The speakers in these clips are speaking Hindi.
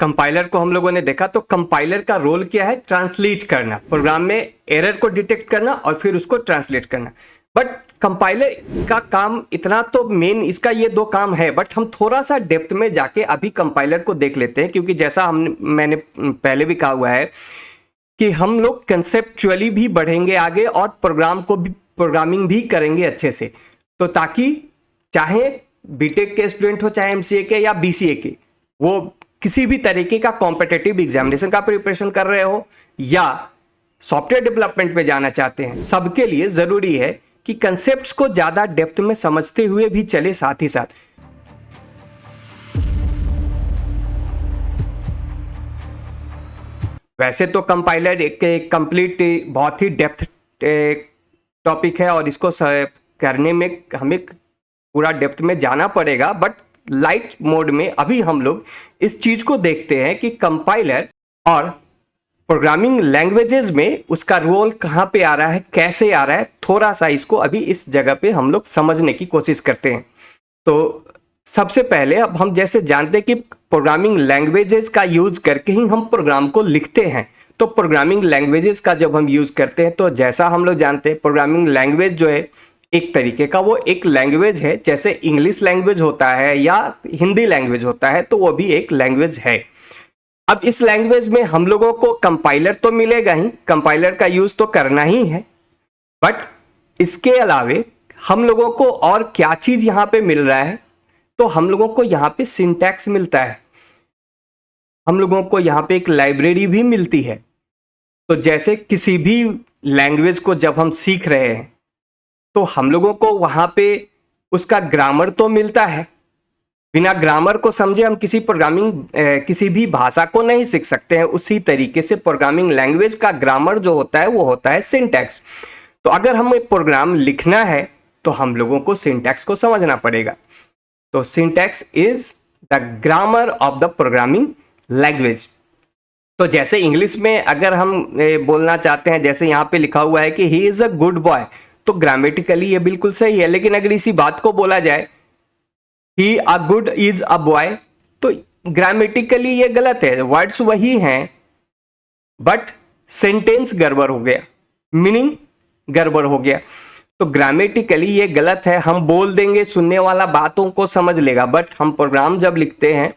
कंपाइलर को हम लोगों ने देखा, तो कंपाइलर का रोल क्या है? ट्रांसलेट करना, प्रोग्राम में एरर को डिटेक्ट करना और फिर उसको ट्रांसलेट करना। बट कंपाइलर का काम इतना तो मेन इसका ये दो काम है, बट हम थोड़ा सा डेप्थ में जाके अभी कंपाइलर को देख लेते हैं, क्योंकि जैसा मैंने पहले भी कहा हुआ है कि हम लोग कंसेप्चुअली भी बढ़ेंगे आगे और प्रोग्रामिंग भी करेंगे अच्छे से। तो ताकि चाहे बीटेक के स्टूडेंट हो, चाहे एमसीए के या बीसीए के, वो किसी भी तरीके का कॉम्पिटिटिव एग्जामिनेशन का प्रिपरेशन कर रहे हो या सॉफ्टवेयर डेवलपमेंट में जाना चाहते हैं, सबके लिए जरूरी है कि कंसेप्ट्स को ज्यादा डेप्थ में समझते हुए भी चले साथ ही साथ। वैसे तो कंपाइलर एक कंप्लीट बहुत ही डेप्थ टॉपिक है और इसको करने में हमें पूरा डेप्थ में जाना पड़ेगा, बट लाइट मोड में अभी हम लोग इस चीज को देखते हैं कि कंपाइलर और प्रोग्रामिंग लैंग्वेजेस में उसका रोल कहाँ पे आ रहा है, कैसे आ रहा है, थोड़ा सा इसको अभी इस जगह पे हम लोग समझने की कोशिश करते हैं। तो सबसे पहले अब हम जैसे जानते हैं कि प्रोग्रामिंग लैंग्वेजेस का यूज करके ही हम प्रोग्राम को लिखते हैं। तो प्रोग्रामिंग लैंग्वेजेस का जब हम यूज करते हैं, तो जैसा हम लोग जानते हैं प्रोग्रामिंग लैंग्वेज जो है एक तरीके का वो एक लैंग्वेज है, जैसे इंग्लिश लैंग्वेज होता है या हिंदी लैंग्वेज होता है, तो वो भी एक लैंग्वेज है। अब इस लैंग्वेज में हम लोगों को कंपाइलर तो मिलेगा ही, कंपाइलर का यूज तो करना ही है, बट इसके अलावे हम लोगों को और क्या चीज यहां पे मिल रहा है? तो हम लोगों को यहाँ पे सिंटैक्स मिलता है, हम लोगों को यहाँ पे एक लाइब्रेरी भी मिलती है। तो जैसे किसी भी लैंग्वेज को जब हम सीख रहे हैं तो हम लोगों को वहां पे उसका ग्रामर तो मिलता है। बिना ग्रामर को समझे हम किसी भी भाषा को नहीं सीख सकते हैं। उसी तरीके से प्रोग्रामिंग लैंग्वेज का ग्रामर जो होता है वो होता है सिंटैक्स। तो अगर हमें प्रोग्राम लिखना है तो हम लोगों को सिंटैक्स को समझना पड़ेगा। तो syntax is the grammar of the programming language. तो जैसे इंग्लिश में अगर हम बोलना चाहते हैं, जैसे यहाँ पे लिखा हुआ है कि he is a good boy, तो ग्रामेटिकली ये बिल्कुल सही है। लेकिन अगर इसी बात को बोला जाए he a good is a boy, तो ग्रामेटिकली ये गलत है। वर्ड्स वही हैं बट सेंटेंस गड़बड़ हो गया, मीनिंग गड़बड़ हो गया। तो ग्रामेटिकली ये गलत है। हम बोल देंगे, सुनने वाला बातों को समझ लेगा, बट हम प्रोग्राम जब लिखते हैं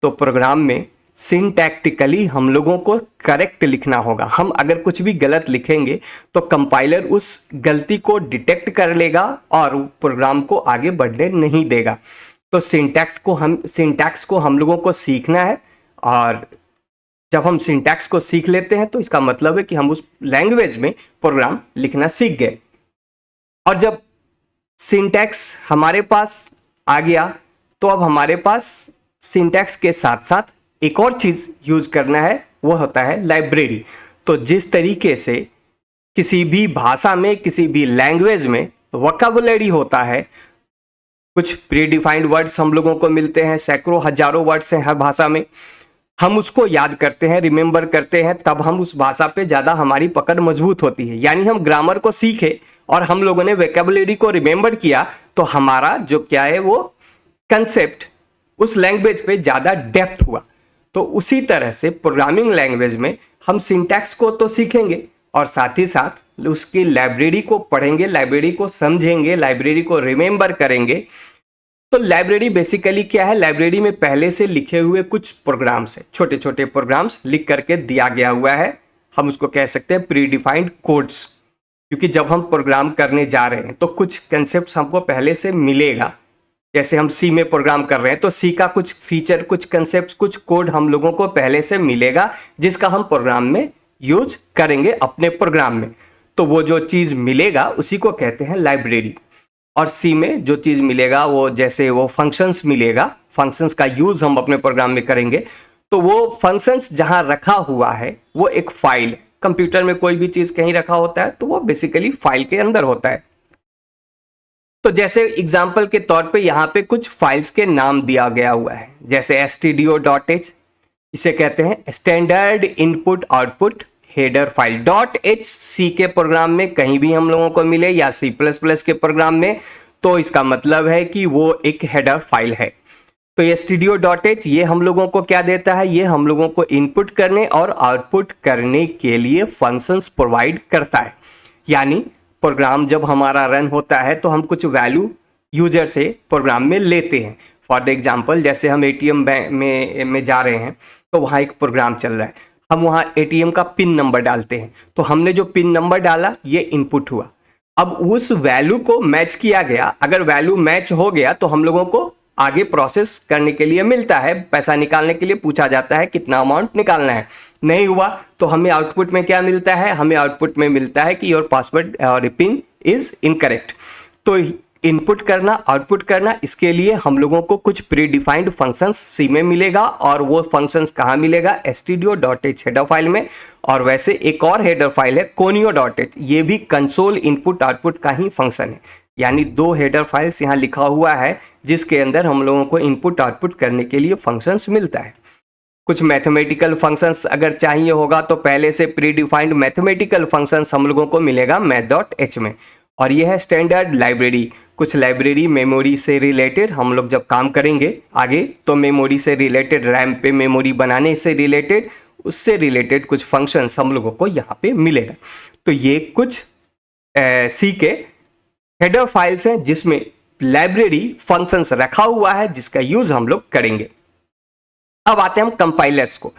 तो प्रोग्राम में सिंटैक्टिकली हम लोगों को करेक्ट लिखना होगा। हम अगर कुछ भी गलत लिखेंगे तो कंपाइलर उस गलती को डिटेक्ट कर लेगा और प्रोग्राम को आगे बढ़ने नहीं देगा। तो सिंटैक्स को हम लोगों को सीखना है, और जब हम सिंटैक्स को सीख लेते हैं तो इसका मतलब है कि हम उस लैंग्वेज में प्रोग्राम लिखना सीख गए। और जब सिंटैक्स हमारे पास आ गया तो अब हमारे पास सिंटैक्स के साथ साथ एक और चीज यूज करना है, वो होता है लाइब्रेरी। तो जिस तरीके से किसी भी भाषा में, किसी भी लैंग्वेज में वोकैबुलरी होता है, कुछ प्री डिफाइंड वर्ड्स हम लोगों को मिलते हैं, सैकड़ों हजारों वर्ड्स हैं हर भाषा में, हम उसको याद करते हैं, रिमेंबर करते हैं, तब हम उस भाषा पे ज़्यादा हमारी पकड़ मजबूत होती है। यानी हम ग्रामर को सीखे और हम लोगों ने वोकैबुलरी को रिमेंबर किया, तो हमारा जो क्या है वो कंसेप्ट उस लैंग्वेज पे ज़्यादा डेप्थ हुआ। तो उसी तरह से प्रोग्रामिंग लैंग्वेज में हम सिंटैक्स को तो सीखेंगे और साथ ही साथ उसकी लाइब्रेरी को पढ़ेंगे, लाइब्रेरी को समझेंगे, लाइब्रेरी को रिमेंबर करेंगे। तो लाइब्रेरी बेसिकली क्या है? लाइब्रेरी में पहले से लिखे हुए कुछ प्रोग्राम्स है, छोटे छोटे प्रोग्राम्स लिख करके दिया गया हुआ है। हम उसको कह सकते हैं प्री डिफाइंड कोड्स, क्योंकि जब हम प्रोग्राम करने जा रहे हैं तो कुछ कंसेप्ट हमको पहले से मिलेगा। जैसे हम सी में प्रोग्राम कर रहे हैं तो सी का कुछ फीचर, कुछ कंसेप्ट, कुछ कोड हम लोगों को पहले से मिलेगा, जिसका हम प्रोग्राम में यूज करेंगे अपने प्रोग्राम में। तो वो जो चीज़ मिलेगा उसी को कहते हैं लाइब्रेरी। और सी में जो चीज़ मिलेगा वो, जैसे वो फंक्शंस मिलेगा, फंक्शंस का यूज़ हम अपने प्रोग्राम में करेंगे। तो वो फंक्शंस जहाँ रखा हुआ है वो एक फाइल है। कंप्यूटर में कोई भी चीज़ कहीं रखा होता है तो वो बेसिकली फाइल के अंदर होता है। तो जैसे एग्जाम्पल के तौर पे यहाँ पे कुछ फाइल्स के नाम दिया गया हुआ है, जैसे stdio.h, इसे कहते हैं standard input output header file. .h सी के प्रोग्राम में कहीं भी हम लोगों को मिले या C++ के प्रोग्राम में, तो इसका मतलब है कि वो एक हेडर फाइल है। तो stdio.h ये हम लोगों को क्या देता है, ये हम लोगों को इनपुट करने और आउटपुट करने के लिए फंक्शंस प्रोवाइड करता है। यानी प्रोग्राम जब हमारा रन होता है तो हम कुछ वैल्यू यूजर से प्रोग्राम में लेते हैं। फॉर द एग्जांपल जैसे हम एटीएम में जा रहे हैं तो वहाँ एक प्रोग्राम चल रहा है, हम वहाँ एटीएम का पिन नंबर डालते हैं, तो हमने जो पिन नंबर डाला ये इनपुट हुआ। अब उस वैल्यू को मैच किया गया, अगर वैल्यू मैच हो गया तो हम लोगों को आगे प्रोसेस करने के लिए मिलता है, पैसा निकालने के लिए पूछा जाता है कितना अमाउंट निकालना है। नहीं हुआ तो हमें आउटपुट में क्या मिलता है, हमें आउटपुट में मिलता है कि योर पासवर्ड और पिन इज इनकरेक्ट। तो इनपुट करना, आउटपुट करना, इसके लिए हम लोगों को कुछ प्री डिफाइंड फंक्शंस सी में मिलेगा, और वो फंक्शंस कहाँ मिलेगा, stdio.h हेडर फाइल में। और वैसे एक और हेडर फाइल है conio.h, ये भी कंसोल इनपुट आउटपुट का ही फंक्शन है। यानी दो हेडर फाइल्स यहाँ लिखा हुआ है जिसके अंदर हम लोगों को इनपुट आउटपुट करने के लिए फंक्शंस मिलता है। कुछ मैथमेटिकल फंक्शंस अगर चाहिए होगा तो पहले से प्री डिफाइंड मैथमेटिकल फंक्शंस हम लोगों को मिलेगा math.h में। और यह है स्टैंडर्ड लाइब्रेरी। कुछ लाइब्रेरी मेमोरी से रिलेटेड हम लोग जब काम करेंगे आगे तो मेमोरी से रिलेटेड, रैम पे मेमोरी बनाने से रिलेटेड, उससे रिलेटेड कुछ फंक्शंस हम लोगों को यहाँ पे मिलेगा। तो ये कुछ सी के हेडर फाइल्स हैं जिसमें लाइब्रेरी फंक्शंस रखा हुआ है जिसका यूज हम लोग करेंगे। अब आते हैं हम कंपाइलर्स को।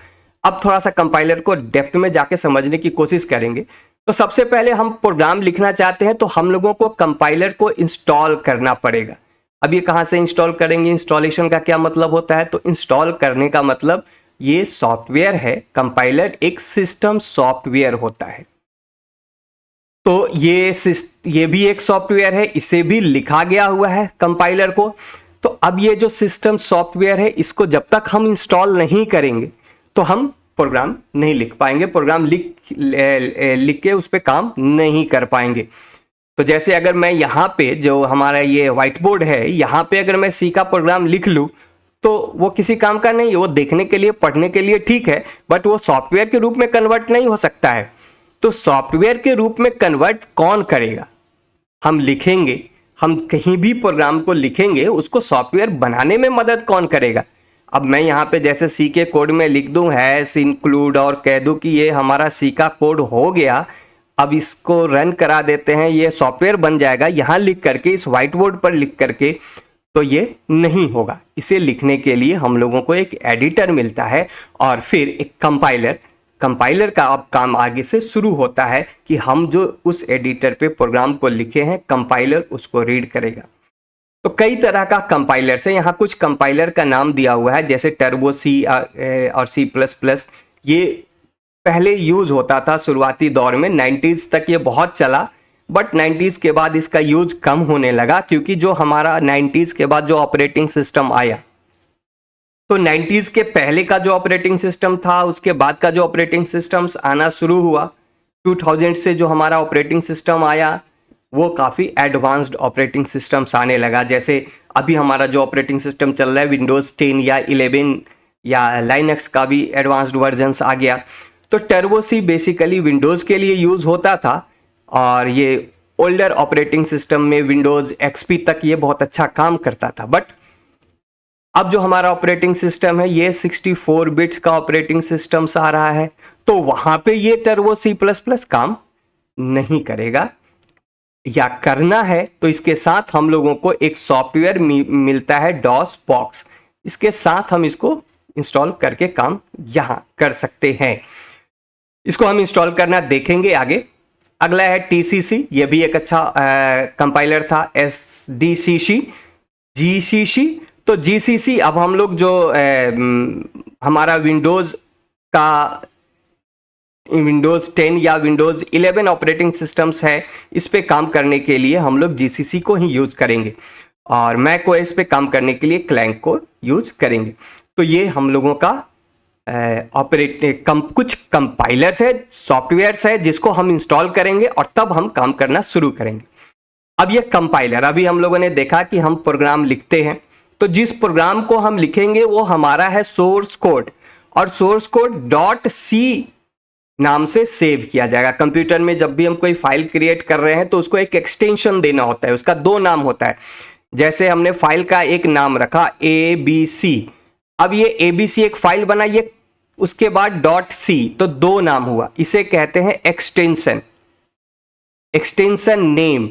अब थोड़ा सा कंपाइलर को डेप्थ में जाके समझने की कोशिश करेंगे। तो सबसे पहले हम प्रोग्राम लिखना चाहते हैं तो हम लोगों को कंपाइलर को इंस्टॉल करना पड़ेगा। अब ये कहाँ से इंस्टॉल करेंगे, इंस्टॉलेशन का क्या मतलब होता है, तो इंस्टॉल करने का मतलब ये सॉफ्टवेयर है। कंपाइलर एक सिस्टम सॉफ्टवेयर होता है, तो ये भी एक सॉफ्टवेयर है, इसे भी लिखा गया हुआ है कंपाइलर को। तो अब ये जो सिस्टम सॉफ्टवेयर है इसको जब तक हम इंस्टॉल नहीं करेंगे तो हम प्रोग्राम नहीं लिख पाएंगे, प्रोग्राम लिख के उस पर काम नहीं कर पाएंगे। तो जैसे अगर मैं यहाँ पे जो हमारा ये व्हाइट बोर्ड है, यहाँ पे अगर मैं सी का प्रोग्राम लिख लूँ तो वो किसी काम का नहीं है। वो देखने के लिए, पढ़ने के लिए ठीक है, बट वो सॉफ्टवेयर के रूप में कन्वर्ट नहीं हो सकता है। तो सॉफ्टवेयर के रूप में कन्वर्ट कौन करेगा, हम लिखेंगे, हम कहीं भी प्रोग्राम को लिखेंगे उसको सॉफ्टवेयर बनाने में मदद कौन करेगा। अब मैं यहाँ पे जैसे सी के कोड में लिख दूँ हैश इंक्लूड और कह दूँ कि ये हमारा सी का कोड हो गया, अब इसको रन करा देते हैं, ये सॉफ्टवेयर बन जाएगा, यहाँ लिख करके, इस व्हाइट बोर्ड पर लिख करके, तो ये नहीं होगा। इसे लिखने के लिए हम लोगों को एक एडिटर मिलता है और फिर एक कंपाइलर का अब काम आगे से शुरू होता है कि हम जो उस एडिटर पे प्रोग्राम को लिखे हैं कंपाइलर उसको रीड करेगा। तो कई तरह का कंपाइलर से, यहाँ कुछ कंपाइलर का नाम दिया हुआ है जैसे टर्बो सी और C++। ये पहले यूज होता था शुरुआती दौर में, 90s तक ये बहुत चला, बट 90s के बाद इसका यूज कम होने लगा क्योंकि जो हमारा 90s के बाद जो ऑपरेटिंग सिस्टम आया, तो 90s के पहले का जो ऑपरेटिंग सिस्टम था, उसके बाद का जो ऑपरेटिंग सिस्टम्स आना शुरू हुआ, 2000 से जो हमारा ऑपरेटिंग सिस्टम आया वो काफ़ी एडवांस्ड ऑपरेटिंग सिस्टम्स आने लगा। जैसे अभी हमारा जो ऑपरेटिंग सिस्टम चल रहा है विंडोज़ 10 या 11 या लाइनक्स का भी एडवांस्ड वर्जन्स आ गया। तो टर्बो सी बेसिकली विंडोज़ के लिए यूज़ होता था और ये ओल्डर ऑपरेटिंग सिस्टम में विंडोज़ XP तक ये बहुत अच्छा काम करता था। बट अब जो हमारा ऑपरेटिंग सिस्टम है ये 64 बिट्स का ऑपरेटिंग सिस्टम आ रहा है, तो वहाँ पे ये टर्बो C++ काम नहीं करेगा, या करना है तो इसके साथ हम लोगों को एक सॉफ्टवेयर मिलता है DOSBox, इसके साथ हम इसको इंस्टॉल करके काम यहाँ कर सकते हैं। इसको हम इंस्टॉल करना देखेंगे आगे। अगला है TCC, ये भी एक अच्छा कंपाइलर था, SDCC, GCC। तो GCC अब हम लोग जो हमारा विंडोज़ 10 या विंडोज़ 11 ऑपरेटिंग सिस्टम्स है, इस पे काम करने के लिए हम लोग GCC को ही यूज़ करेंगे और मैक ओएस पे काम करने के लिए Clang को यूज़ करेंगे। तो ये हम लोगों का कुछ कंपाइलर्स है, सॉफ्टवेयर्स है जिसको हम इंस्टॉल करेंगे और तब हम काम करना शुरू करेंगे। अब ये कंपाइलर, अभी हम लोगों ने देखा कि हम प्रोग्राम लिखते हैं, तो जिस प्रोग्राम को हम लिखेंगे वो हमारा है सोर्स कोड, और सोर्स कोड .c नाम से सेव किया जाएगा। कंप्यूटर में जब भी हम कोई फाइल क्रिएट कर रहे हैं तो उसको एक एक्सटेंशन देना होता है, उसका दो नाम होता है, जैसे हमने फाइल का एक नाम रखा ABC, अब ये ABC एक फाइल बनाइए, उसके बाद .c, तो दो नाम हुआ, इसे कहते हैं एक्सटेंशन, एक्सटेंशन नेम।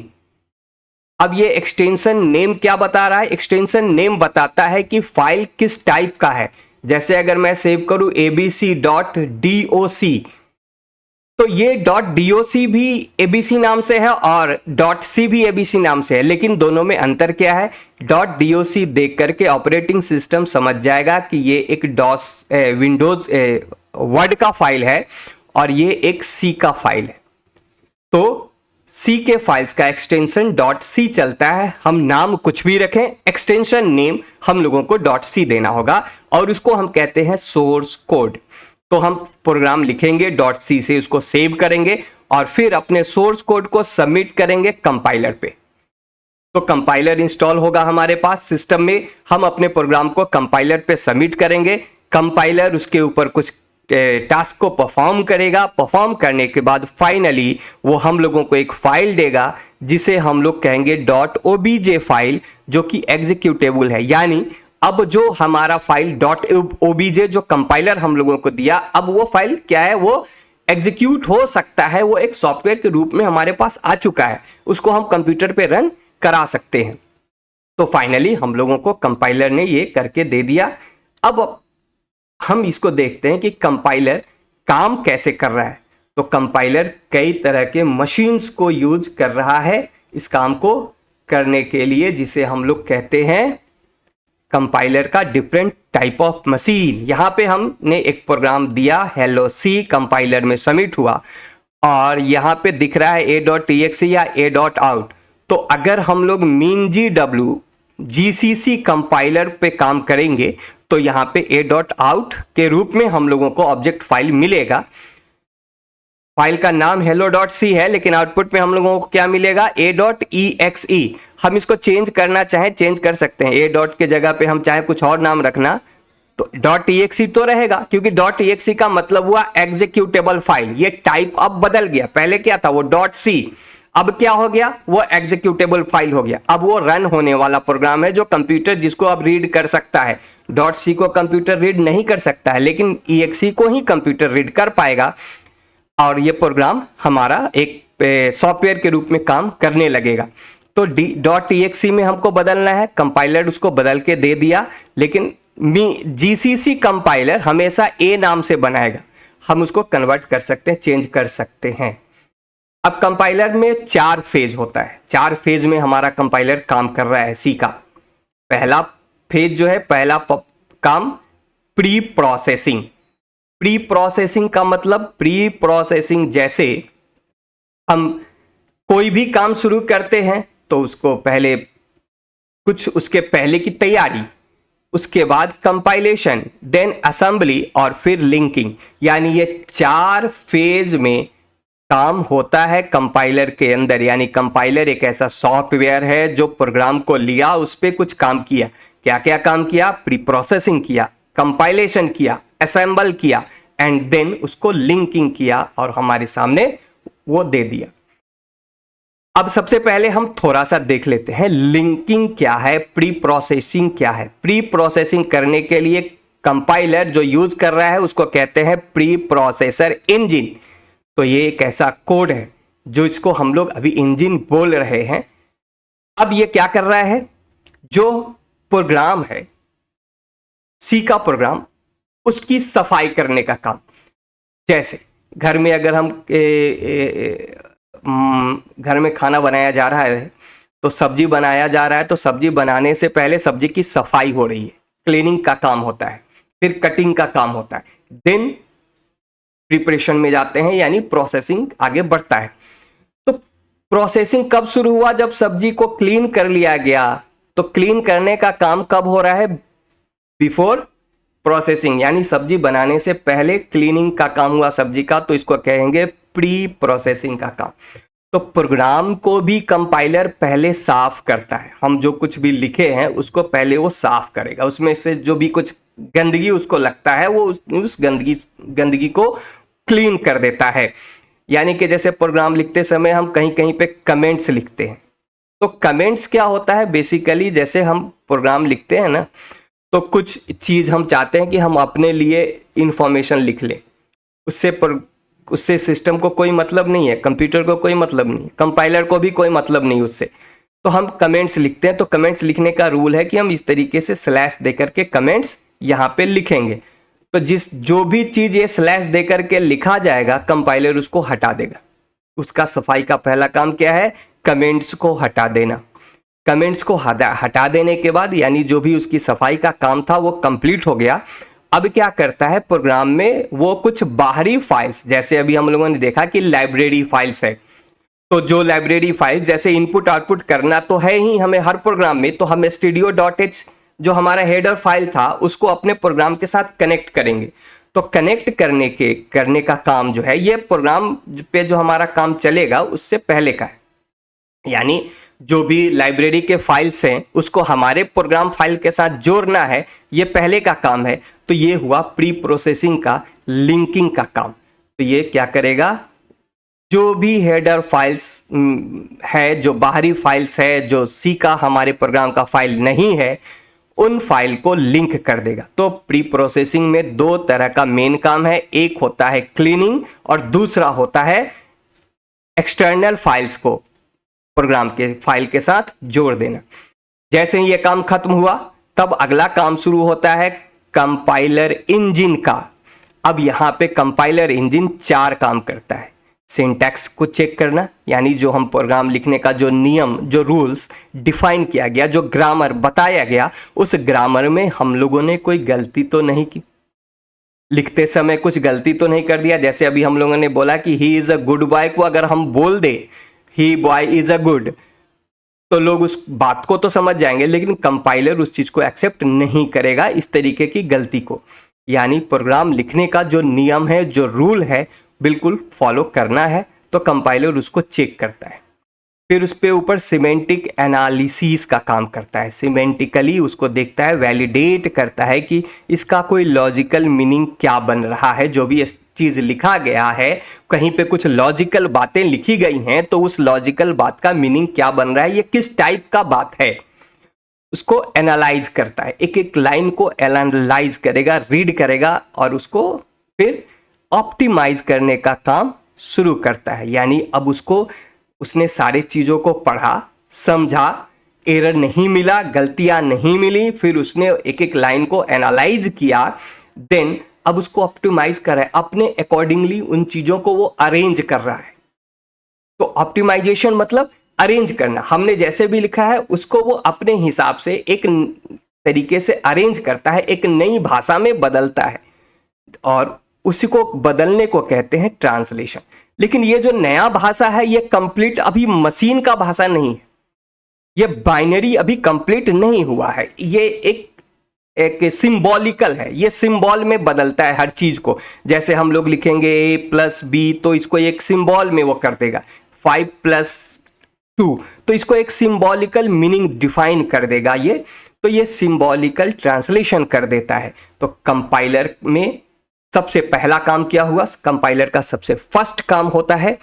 अब ये एक्सटेंशन नेम क्या बता रहा है? एक्सटेंशन नेम बताता है कि फाइल किस टाइप का है। जैसे अगर मैं सेव करूं abc.doc, तो ये .doc भी abc नाम से है और .c भी abc नाम से है, लेकिन दोनों में अंतर क्या है? .doc देख करके ऑपरेटिंग सिस्टम समझ जाएगा कि ये एक विंडोज वर्ड का फाइल है और ये एक C का फाइल है। तो C के फाइल्स का एक्सटेंशन .c चलता है। हम नाम कुछ भी रखें, एक्सटेंशन नेम हम लोगों को .c देना होगा और उसको हम कहते हैं सोर्स कोड। तो हम प्रोग्राम लिखेंगे .c से, उसको सेव करेंगे और फिर अपने सोर्स कोड को सबमिट करेंगे कंपाइलर पे। तो कंपाइलर इंस्टॉल होगा हमारे पास सिस्टम में, हम अपने प्रोग्राम को कंपाइलर पे सबमिट करेंगे, कंपाइलर उसके ऊपर कुछ टास्क को परफॉर्म करेगा, परफॉर्म करने के बाद फाइनली वो हम लोगों को एक फाइल देगा जिसे हम लोग कहेंगे .obj फाइल, जो कि एग्जीक्यूटेबल है। यानी अब जो हमारा फाइल .obj जो कंपाइलर हम लोगों को दिया, अब वो फाइल क्या है? वो एग्जीक्यूट हो सकता है, वो एक सॉफ्टवेयर के रूप में हमारे पास आ चुका है, उसको हम कंप्यूटर पे रन करा सकते हैं। तो फाइनली हम लोगों को कंपाइलर ने ये करके दे दिया। अब हम इसको देखते हैं कि कंपाइलर काम कैसे कर रहा है। तो कंपाइलर कई तरह के मशीन्स को यूज कर रहा है इस काम को करने के लिए, जिसे हम लोग कहते हैं कंपाइलर का डिफरेंट टाइप ऑफ मशीन। यहाँ पे हमने एक प्रोग्राम दिया हेलो सी, कंपाइलर में सबमिट हुआ और यहाँ पे दिख रहा है a.exe या a.out। तो अगर हम लोग MinGW GCC कंपाइलर पे काम करेंगे तो यहाँ पे a.out के रूप में हम लोगों को ऑब्जेक्ट फाइल मिलेगा। फाइल का नाम hello.c है, लेकिन आउटपुट में हम लोगों को क्या मिलेगा? a.exe। हम इसको चेंज करना चाहें चेंज कर सकते हैं, a डॉट के जगह पे हम चाहे कुछ और नाम रखना, तो .exe तो रहेगा, क्योंकि .exe का मतलब हुआ एग्जीक्यूटेबल फाइल। ये टाइप अब बदल गया, पहले क्या था? वो .c, अब क्या हो गया? वो एग्जीक्यूटेबल फाइल हो गया। अब वो रन होने वाला प्रोग्राम है जो कंप्यूटर जिसको अब रीड कर सकता है। .c को कंप्यूटर रीड नहीं कर सकता है, लेकिन exe को ही कंप्यूटर रीड कर पाएगा और ये प्रोग्राम हमारा एक सॉफ्टवेयर के रूप में काम करने लगेगा। तो .exe में हमको बदलना है, कंपाइलर उसको बदल के दे दिया, लेकिन GCC कंपाइलर हमेशा A नाम से बनाएगा, हम उसको कन्वर्ट कर सकते हैं, चेंज कर सकते हैं। अब कंपाइलर में 4 फेज होता है, 4 फेज में हमारा कंपाइलर काम कर रहा है C का। पहला फेज जो है, पहला काम प्री प्रोसेसिंग। प्री प्रोसेसिंग का मतलब, प्री प्रोसेसिंग जैसे हम कोई भी काम शुरू करते हैं तो उसको पहले कुछ उसके पहले की तैयारी, उसके बाद कंपाइलेशन, देन असेंबली और फिर लिंकिंग, यानी ये 4 फेज में काम होता है कंपाइलर के अंदर। यानी कंपाइलर एक ऐसा सॉफ्टवेयर है जो प्रोग्राम को लिया, उस पर कुछ काम किया। क्या क्या काम किया? प्री प्रोसेसिंग किया, कंपाइलेशन किया, असेंबल किया एंड देन उसको लिंकिंग किया और हमारे सामने वो दे दिया। अब सबसे पहले हम थोड़ा सा देख लेते हैं लिंकिंग क्या है, प्री प्रोसेसिंग क्या है। प्री प्रोसेसिंग करने के लिए कंपाइलर जो यूज कर रहा है उसको कहते हैं प्री प्रोसेसर इंजन। तो ये एक ऐसा कोड है जो इसको हम लोग अभी इंजन बोल रहे हैं। अब ये क्या कर रहा है? जो प्रोग्राम है सी का प्रोग्राम, उसकी सफाई करने का काम। जैसे घर में अगर हम घर में खाना बनाया जा रहा है, तो सब्जी बनाया जा रहा है, तो सब्जी बनाने से पहले सब्जी की सफाई हो रही है, क्लीनिंग का काम होता है, फिर कटिंग का काम होता है, देन प्रिपरेशन में जाते हैं, यानी प्रोसेसिंग आगे बढ़ता है। तो प्रोसेसिंग कब शुरू हुआ? जब सब्जी को क्लीन कर लिया गया। तो क्लीन करने का काम कब हो रहा है? बिफोर प्रोसेसिंग, यानी सब्जी बनाने से पहले क्लीनिंग का काम हुआ सब्जी का, तो इसको कहेंगे प्री प्रोसेसिंग का काम। तो प्रोग्राम को भी कंपाइलर पहले साफ करता है। हम जो कुछ भी लिखे हैं उसको पहले वो साफ करेगा, उसमें से जो भी कुछ गंदगी उसको लगता है वो उस गंदगी को क्लीन कर देता है। यानी कि जैसे प्रोग्राम लिखते समय हम कहीं कहीं पे कमेंट्स लिखते हैं, तो कमेंट्स क्या होता है बेसिकली, जैसे हम प्रोग्राम लिखते हैं ना, तो कुछ चीज़ हम चाहते हैं कि हम अपने लिए इंफॉर्मेशन लिख लें, उससे सिस्टम को कोई मतलब नहीं है, कंप्यूटर को कोई मतलब नहीं, कंपाइलर को भी कोई मतलब नहीं उससे, तो हम कमेंट्स लिखते हैं। तो कमेंट्स लिखने का रूल है कि हम इस तरीके से स्लैश दे करके कमेंट्स यहाँ पे लिखेंगे। तो जो भी चीज़ ये स्लैश दे करके लिखा जाएगा, कंपाइलर उसको हटा देगा। उसका सफाई का पहला काम क्या है, कमेंट्स को हटा देना। कमेंट्स को हटा देने के बाद, यानी जो भी उसकी सफाई का काम था वो कंप्लीट हो गया। अब क्या करता है प्रोग्राम में, वो कुछ बाहरी फाइल्स, जैसे अभी हम लोगों ने देखा कि लाइब्रेरी फाइल्स है, तो जो लाइब्रेरी फाइल्स जैसे इनपुट आउटपुट करना तो है ही हमें हर प्रोग्राम में, तो हम studio.h जो हमारा हेडर फाइल था उसको अपने प्रोग्राम के साथ कनेक्ट करेंगे। तो कनेक्ट करने का काम जो है, ये प्रोग्राम पे जो हमारा काम चलेगा उससे पहले का है। यानी जो भी लाइब्रेरी के फाइल्स हैं उसको हमारे प्रोग्राम फाइल के साथ जोड़ना है, ये पहले का काम है। तो ये हुआ प्री प्रोसेसिंग का, लिंकिंग का काम। तो ये क्या करेगा, जो भी हेडर फाइल्स है, जो बाहरी फाइल्स है, जो सी का हमारे प्रोग्राम का फाइल नहीं है, उन फाइल को लिंक कर देगा। तो प्री प्रोसेसिंग में दो तरह का मेन काम है, एक होता है क्लीनिंग और दूसरा होता है एक्सटर्नल फाइल्स को प्रोग्राम के फाइल के साथ जोड़ देना। जैसे ही ये काम खत्म हुआ, तब अगला काम शुरू होता है कंपाइलर इंजन का। अब यहाँ पे कंपाइलर इंजन 4 काम करता है। सिंटैक्स को चेक करना, यानी जो हम प्रोग्राम लिखने का जो नियम, जो रूल्स डिफाइन किया गया, जो ग्रामर बताया गया, उस ग्रामर में हम लोगों ने कोई गलती तो नहीं की, लिखते समय कुछ गलती तो नहीं कर दिया। जैसे अभी हम लोगों ने बोला कि he is a good boy को अगर हम बोल दे ही बॉय इज़ अ गुड, तो लोग उस बात को तो समझ जाएंगे, लेकिन कंपाइलर उस चीज़ को एक्सेप्ट नहीं करेगा इस तरीके की गलती को। यानी प्रोग्राम लिखने का जो नियम है, जो रूल है, बिल्कुल फॉलो करना है, तो कंपाइलर उसको चेक करता है। फिर उस पे ऊपर सिमेंटिक एनालिसिस का काम करता है। सिमेंटिकली उसको देखता है, वैलिडेट करता है कि इसका कोई लॉजिकल मीनिंग क्या बन रहा है। जो भी चीज़ लिखा गया है, कहीं पे कुछ लॉजिकल बातें लिखी गई हैं, तो उस लॉजिकल बात का मीनिंग क्या बन रहा है, ये किस टाइप का बात है, उसको एनालाइज करता है। एक एक लाइन को एनालाइज करेगा, रीड करेगा और उसको फिर ऑप्टिमाइज करने का काम शुरू करता है। यानी अब उसने सारे चीज़ों को पढ़ा, समझा, एरर नहीं मिला, गलतियां नहीं मिली, फिर उसने एक एक लाइन को एनालाइज किया, देन अब उसको ऑप्टिमाइज कर रहा है, अपने अकॉर्डिंगली उन चीज़ों को वो अरेंज कर रहा है। तो ऑप्टिमाइजेशन मतलब अरेंज करना। हमने जैसे भी लिखा है उसको वो अपने हिसाब से एक तरीके से अरेंज करता है, एक नई भाषा में बदलता है, और उसी को बदलने को कहते हैं ट्रांसलेशन। लेकिन ये जो नया भाषा है, ये कंप्लीट अभी मशीन का भाषा नहीं है, ये बाइनरी अभी कंप्लीट नहीं हुआ है, ये एक सिंबॉलिकल है, ये सिंबल में बदलता है हर चीज को। जैसे हम लोग लिखेंगे a+b, तो इसको एक सिंबल में वो कर देगा, 5+2, तो इसको एक सिंबॉलिकल मीनिंग डिफाइन कर देगा ये। तो ये सिंबॉलिकल ट्रांसलेशन कर देता है। तो कंपाइलर में सबसे पहला काम क्या हुआ, कंपाइलर का सबसे फर्स्ट काम होता है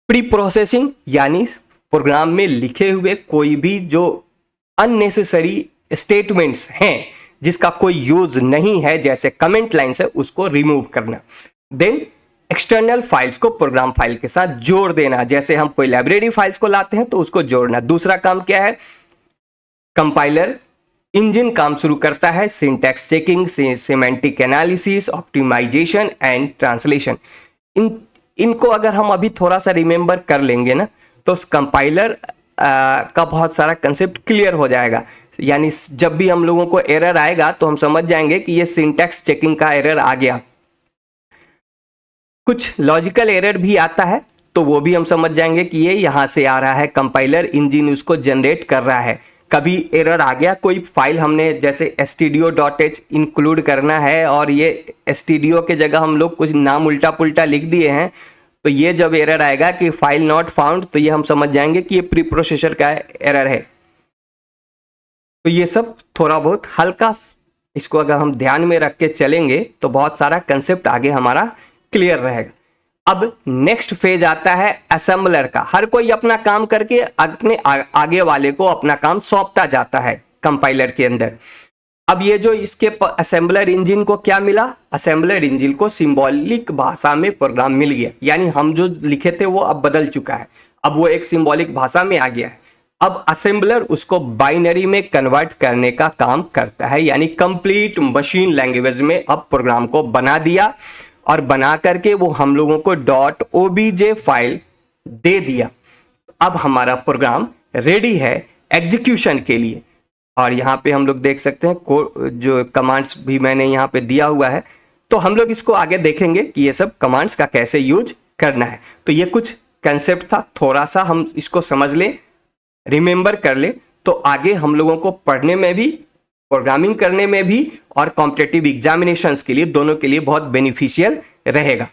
प्री प्रोसेसिंग, यानी प्रोग्राम में लिखे हुए कोई भी जो अननेसेसरी स्टेटमेंट्स हैं, जिसका कोई यूज नहीं है, जैसे कमेंट लाइन्स है, उसको रिमूव करना। देन एक्सटर्नल फाइल्स को प्रोग्राम फाइल के साथ जोड़ देना। जैसे हम कोई लाइब्रेरी फाइल्स को लाते हैं तो उसको जोड़ना। दूसरा काम क्या है, कंपाइलर इंजन काम शुरू करता है syntax checking, semantic analysis, optimisation and translation. इनको अगर हम अभी थोड़ा सा रिमेंबर कर लेंगे ना, तो कंपाइलर का बहुत सारा कंसेप्ट क्लियर हो जाएगा। यानी जब भी हम लोगों को एरर आएगा तो हम समझ जाएंगे कि ये सिंटैक्स चेकिंग का एरर आ गया। कुछ लॉजिकल एरर भी आता है तो वो भी हम समझ जाएंगे कि ये यहाँ से आ रहा है, कंपाइलर इंजन उसको जनरेट कर रहा है। कभी एरर आ गया, कोई फाइल हमने जैसे studio.h इंक्लूड करना है और ये studio के जगह हम लोग कुछ नाम उल्टा पुल्टा लिख दिए हैं, तो ये जब एरर आएगा कि फाइल नॉट फाउंड, तो ये हम समझ जाएंगे कि ये प्री प्रोसेसर का एरर है। तो ये सब थोड़ा बहुत हल्का, इसको अगर हम ध्यान में रख के चलेंगे तो बहुत सारा कंसेप्ट आगे हमारा क्लियर रहेगा। अब नेक्स्ट फेज आता है असेंबलर का। हर कोई अपना काम करके अपने आगे वाले को अपना काम सौंपता जाता है कंपाइलर के अंदर। अब ये जो इसके असेंबलर इंजन को क्या मिला, असेंबलर इंजन को सिंबॉलिक भाषा में प्रोग्राम मिल गया, यानी हम जो लिखे थे वो अब बदल चुका है, अब वो एक सिंबॉलिक भाषा में आ गया है। अब असेंबलर उसको बाइनरी में कन्वर्ट करने का काम करता है, यानी कंप्लीट मशीन लैंग्वेज में अब प्रोग्राम को बना दिया और बना करके वो हम लोगों को .obj फाइल दे दिया। अब हमारा प्रोग्राम रेडी है एग्जीक्यूशन के लिए। और यहाँ पे हम लोग देख सकते हैं जो कमांड्स भी मैंने यहाँ पे दिया हुआ है, तो हम लोग इसको आगे देखेंगे कि ये सब कमांड्स का कैसे यूज करना है। तो ये कुछ कंसेप्ट था, थोड़ा सा हम इसको समझ लें, रिमेंबर कर ले, तो आगे हम लोगों को पढ़ने में भी, प्रोग्रामिंग करने में भी और कॉम्पिटिटिव एग्जामिनेशंस के लिए, दोनों के लिए बहुत बेनिफिशियल रहेगा।